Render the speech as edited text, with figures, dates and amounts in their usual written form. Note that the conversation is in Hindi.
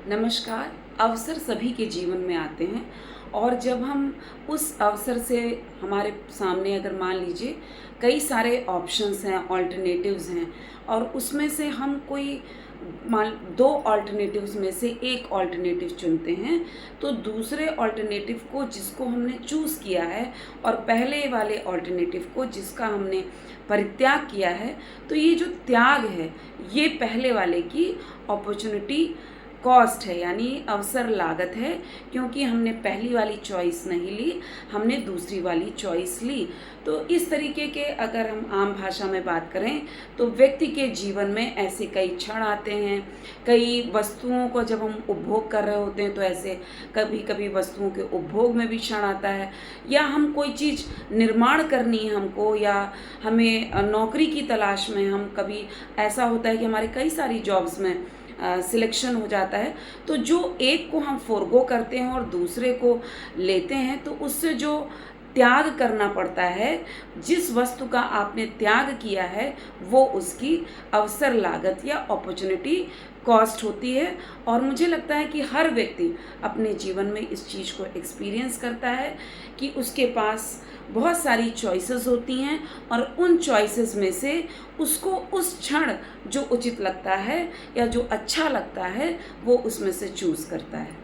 नमस्कार। अवसर सभी के जीवन में आते हैं और जब हम उस अवसर से हमारे सामने अगर मान लीजिए कई सारे ऑप्शंस हैं, ऑल्टरनेटिव्स हैं और उसमें से हम कोई मान 2 ऑल्टरनेटिव्स में से एक ऑल्टरनेटिव चुनते हैं, तो दूसरे ऑल्टरनेटिव को जिसको हमने चूज़ किया है और पहले वाले ऑल्टरनेटिव को जिसका हमने परित्याग किया है, तो ये जो त्याग है, ये पहले वाले की अपॉर्चुनिटी कॉस्ट है, यानी अवसर लागत है, क्योंकि हमने पहली वाली चॉइस नहीं ली, हमने दूसरी वाली चॉइस ली। तो इस तरीके के अगर हम आम भाषा में बात करें तो व्यक्ति के जीवन में ऐसे कई क्षण आते हैं, कई वस्तुओं को जब हम उपभोग कर रहे होते हैं तो ऐसे कभी कभी वस्तुओं के उपभोग में भी क्षण आता है, या हम कोई चीज़ निर्माण करनी है हमको, या हमें नौकरी की तलाश में हम कभी ऐसा होता है कि हमारे कई सारी जॉब्स में सिलेक्शन हो जाता है, तो जो एक को हम फ़ोरगो करते हैं और दूसरे को लेते हैं, तो उससे जो त्याग करना पड़ता है, जिस वस्तु का आपने त्याग किया है, वो उसकी अवसर लागत या अपॉर्चुनिटी कॉस्ट होती है। और मुझे लगता है कि हर व्यक्ति अपने जीवन में इस चीज़ को एक्सपीरियंस करता है कि उसके पास बहुत सारी चॉइसेस होती हैं और उन चॉइसेस में से उसको उस क्षण जो उचित लगता है या जो अच्छा लगता है, वो उसमें से चूज़ करता है।